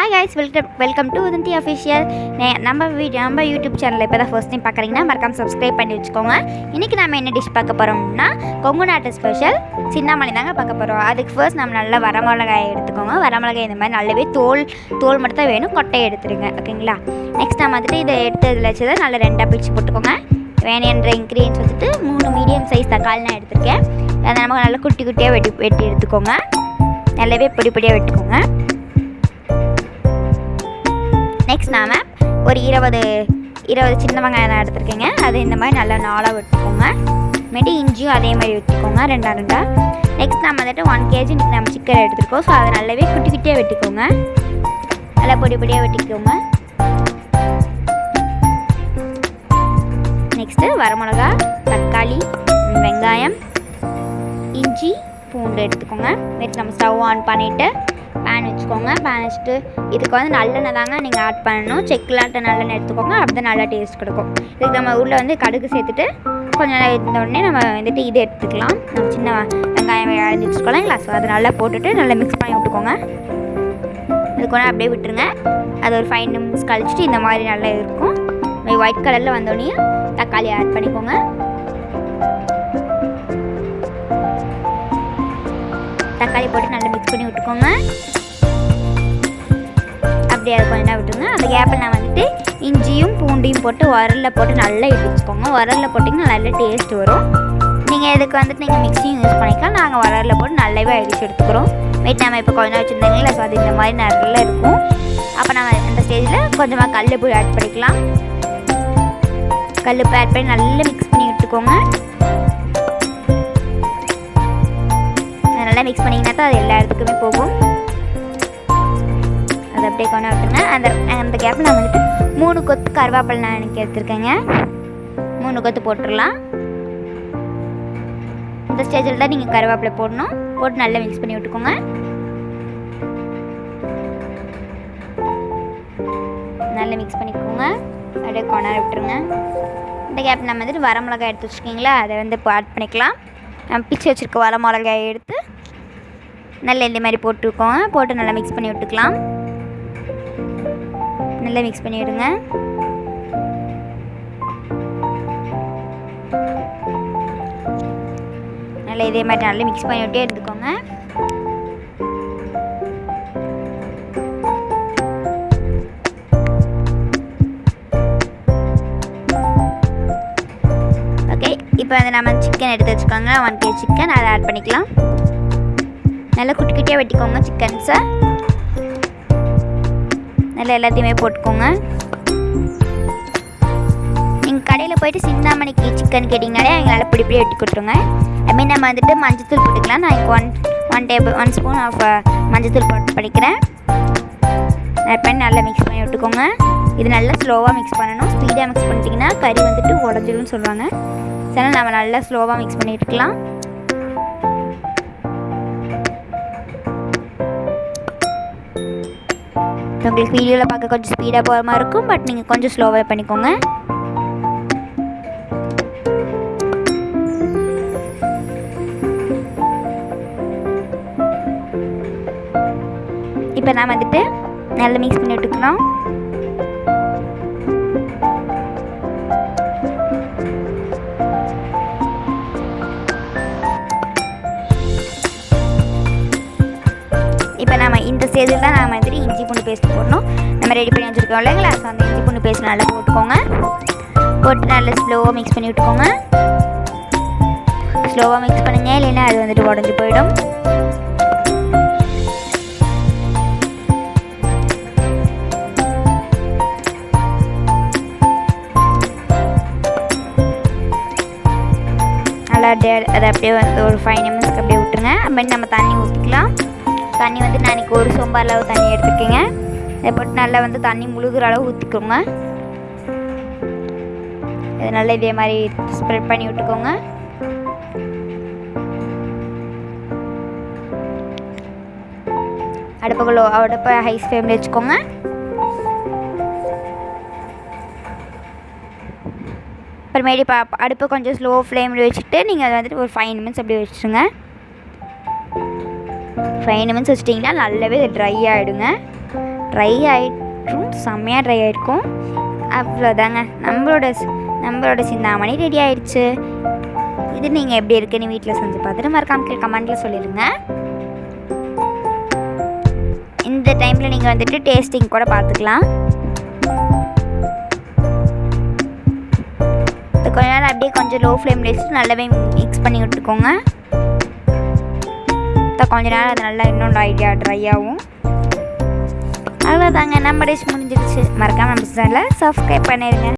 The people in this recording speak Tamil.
Hi guys, welcome to Udanti Official. நம்ம யூடியூப் சேனலில் இப்போ தான் ஃபர்ஸ்ட் டைம் பார்க்குறீங்கன்னா மறக்காம சப்ஸ்கிரைப் பண்ணி வச்சுக்கோங்க. இன்றைக்கி நம்ம என்ன டிஷ் பார்க்க போகிறோம்னா கொங்கு நாட்டு ஸ்பெஷல் சின்னாமணி தாங்க பார்க்க போகிறோம். அதுக்கு ஃபர்ஸ்ட் நம்ம நல்லா வரமிளகாய் எடுத்துக்கோங்க. வரமிளகாய் இந்த மாதிரி நல்லாவே தோல் மட்டும் தான் வேணும், கொட்டையை எடுத்துருங்க. ஓகேங்களா? நெக்ஸ்ட் நம்ம வந்துட்டு இதை எடுத்து இதில் வச்சதை நல்லா ரெண்டாக பிரித்து போட்டுக்கோங்க. வேணுன்ற இன்க்ரீடியன்ஸ் வந்துட்டு 3 மீடியம் சைஸ் தக்காளி நான் எடுத்திருக்கேன். அதை நமக்கு நல்லா குட்டி குட்டியாக வெட்டி எடுத்துக்கோங்க. நல்லாவே பொடியாக வெட்டுக்கோங்க. நெக்ஸ்ட் நாம் ஒரு 20 சின்ன வெங்காயம் நான் எடுத்துருக்கேங்க. அது இந்த மாதிரி நல்லா நாளாக வெட்டிக்கோங்க. மேட்டு இஞ்சியும் அதே மாதிரி வெட்டிக்கோங்க ரெண்டா. நெக்ஸ்ட் நம்ம வந்துட்டு 1 kg நம்ம சிக்கன் எடுத்துருக்கோம். ஸோ அதை நல்லாவே குட்டி குட்டியாக வெட்டிக்கோங்க. நல்லா பொடியாக வெட்டிக்கோங்க. நெக்ஸ்ட்டு வரமிளகா, தக்காளி, வெங்காயம், இஞ்சி, பூண்டு எடுத்துக்கோங்க. நெக்ஸ்ட் நம்ம ஸ்டவ் ஆன் பண்ணிவிட்டு பேன் வச்சுக்கோங்க. பேன் வச்சுட்டு இதுக்கு வந்து நல்லெண்ணெய் தாங்க நீங்கள் ஆட் பண்ணணும். செக்கிலாட்ட நல்லெண்ணெய் எடுத்துக்கோங்க. அப்படி தான் நல்லா டேஸ்ட் கொடுக்கும். இதுக்கு நம்ம உள்ளே வந்து கடுகு சேர்த்துட்டு கொஞ்சம் நேரம் இருந்த உடனே நம்ம வந்துட்டு இது எடுத்துக்கலாம். நம்ம சின்ன வெங்காயம் அரைஞ்சி வச்சுக்கோங்களா. ஸோ அதை நல்லா போட்டுட்டு நல்லா மிக்ஸ் பண்ணி விட்டுக்கோங்க. அதுக்கு ஒன்று அப்படியே விட்டுருங்க. அது ஒரு 5 நிமிஷம் கழிச்சிட்டு இந்த மாதிரி நல்லா இருக்கும். ஒயிட் கலரில் வந்தோடனே தக்காளி ஆட் பண்ணிக்கோங்க. தக்காளி போட்டு நல்லா மிக்ஸ் பண்ணி விட்டுக்கோங்க. அப்படியே அது கொஞ்சம் விட்டுருங்க. அந்த கேப்பில் நான் வந்துட்டு இஞ்சியும் பூண்டையும் போட்டு உரலில் போட்டு நல்லா இடிச்சுக்கோங்க. உரலில் போட்டிங்கன்னா நல்ல டேஸ்ட் வரும். நீங்கள் இதுக்கு வந்துட்டு நீங்கள் மிக்ஸியும் யூஸ் பண்ணிக்கலாம். நாங்கள் உரலில் போட்டு நல்லாவே அடிச்சு எடுத்துக்கிறோம். வெயிட் நம்ம இப்போ கொஞ்சம் வச்சுருந்தீங்களா. ஸோ அது இந்த மாதிரி நல்லா இருக்கும். அப்போ நம்ம இந்த ஸ்டேஜில் கொஞ்சமாக கல்லுப்பு ஆட் பண்ணிக்கலாம். கல்லுப்பு ஆட் பண்ணி நல்லா மிக்ஸ் பண்ணி விட்டுக்கோங்க. நல்லா மிக்ஸ் பண்ணிங்கன்னா தான் அது எல்லா இடத்துக்குமே போகும். அதை அப்படியே கொண்டு விட்டுருங்க. அந்த கேப்பில் நான் வந்துட்டு 3 கொத்து கருவேப்பிலை நான் எனக்கு எடுத்துருக்கேங்க. 3 கொத்து போட்டுடலாம். இந்த ஸ்டேஜில் தான் நீங்கள் கருவேப்பிலை போடணும். போட்டு நல்லா மிக்ஸ் பண்ணி விட்டுக்கோங்க. நல்லா மிக்ஸ் பண்ணிக்கோங்க. அப்படியே கொண்டாட விட்டுருங்க. இந்த கேப் நம்ம வந்துட்டு வரமிளகாய் எடுத்து வச்சுருக்கீங்களா, அதை வந்து இப்போ ஆட் பண்ணிக்கலாம். நம்ம பிச்சு வச்சுருக்க வரமிளகாயை எடுத்து நல்லா இந்த மாதிரி போட்டுக்கோங்க. போட்டு நல்லா மிக்ஸ் பண்ணி விட்டுக்கலாம். நல்லா மிக்ஸ் பண்ணி விடுங்க. நல்லா இதே மாதிரி நல்லா மிக்ஸ் பண்ணி விட்டே எடுத்துக்கோங்க. ஓகே, இப்போ வந்து நம்ம சிக்கன் எடுத்து வச்சுக்கோங்க. 1 kg சிக்கன் அதை ஆட் பண்ணிக்கலாம். நல்லா குட்டி குட்டியாக வெட்டிக்கோங்க சிக்கன்ஸை. நல்லா எல்லாத்தையுமே போட்டுக்கோங்க. நீங்கள் கடையில் போய்ட்டு சின்னாமணிக்கு சிக்கன் கேட்டிங்கனாலே அவங்க நல்லா பிடிப்பிடியே வெட்டி கொடுத்துருங்க. அதுமாரி நம்ம வந்துட்டு மஞ்சத்தூள் போட்டுக்கலாம். நான் இப்போ 1 ஸ்பூன் ஆஃப் மஞ்சத்தூள் போட்டு பண்ணிக்கிறேன். ஆட் பண்ணி நல்லா மிக்ஸ் பண்ணி விட்டுக்கோங்க. இது நல்லா ஸ்லோவாக மிக்ஸ் பண்ணணும். ஸ்பீடாக மிக்ஸ் பண்ணிட்டிங்கன்னா கறி வந்துட்டு உடஞ்சிடும்னு சொல்லுவாங்க. அதனால் நம்ம நல்லா ஸ்லோவாக மிக்ஸ் பண்ணி விட்டுக்கலாம். உங்களுக்கு வீடியோவில் பார்க்க கொஞ்சம் ஸ்பீடாக போகிற மாதிரி இருக்கும். பட் நீங்கள் கொஞ்சம் ஸ்லோவாக பண்ணிக்கோங்க. இப்போ நான் வந்துட்டு நல்லா மிக்ஸ் பண்ணி விட்டுக்கலாம். இப்போ நம்ம இந்த ஸ்டேஜில் தான் நம்ம வந்துட்டு இஞ்சி பூண்டு பேஸ்ட் போடணும். நம்ம ரெடி பண்ணி வச்சுருக்கோம் இல்லைங்களா. ஸோ அந்த இஞ்சி பூண்டு பேஸ்ட் நல்லா போட்டுக்கோங்க. போட்டு நல்லா ஸ்லோவாக மிக்ஸ் பண்ணி விட்டுக்கோங்க. ஸ்லோவாக மிக்ஸ் பண்ணுங்க, இல்லைன்னா அது வந்துட்டு உடஞ்சி போயிடும். நல்லா அதை அப்படியே வந்து ஒரு 5 நிமிஷத்துக்கு அப்படியே விட்டுருங்க. அப்புறம் நம்ம தண்ணி ஊற்றிக்கலாம். தண்ணி வந்து நான் இன்றைக்கி ஒரு சொம்பு அளவு தண்ணி எடுத்துருக்கேங்க. இதை போட்டு நல்லா வந்து தண்ணி முழுகிற அளவு ஊற்றிக்கோங்க. இது நல்லா இதே மாதிரி ஸ்ப்ரெட் பண்ணி விட்டுக்கோங்க. அடுப்பை ஹை ஃப்ளேமில் வச்சுக்கோங்க. அப்புறமேடி அடுப்பை கொஞ்சம் ஸ்லோ ஃப்ளேமில் வச்சுட்டு நீங்கள் அதை வந்துட்டு ஒரு 5 நிமிஷம் அப்படியே வச்சுருங்க. 5 நிமிஷம் வச்சிட்டிங்கன்னா நல்லாவே ட்ரை ஆகிடுங்க. ட்ரை ஆகிட்டும், செம்மையாக ட்ரை ஆகிருக்கும். அவ்வளோதாங்க, நம்மளோட சிந்தாமணி ரெடி ஆயிடுச்சு. இது நீங்கள் எப்படி இருக்குன்னு வீட்டில் செஞ்சு பார்த்துட்டு மறக்காம கமெண்ட்டில் சொல்லிடுங்க. இந்த டைமில் நீங்கள் வந்துட்டு டேஸ்டிங் கூட பார்த்துக்கலாம். கொஞ்ச நேரம் அப்படியே கொஞ்சம் லோ ஃப்ளேமில் வச்சுட்டு நல்லாவே மிக்ஸ் பண்ணி விட்டுக்கோங்க. கொஞ்ச நேரம் அது நல்லா இன்னொன்று ஐடியா ட்ரை ஆகும். அவ்வளோதாங்க, நம்ம டிஷ் முடிஞ்சிருச்சு. மறக்காமல் நம்ம சேனலை சப்ஸ்கிரைப் பண்ணிடுங்க.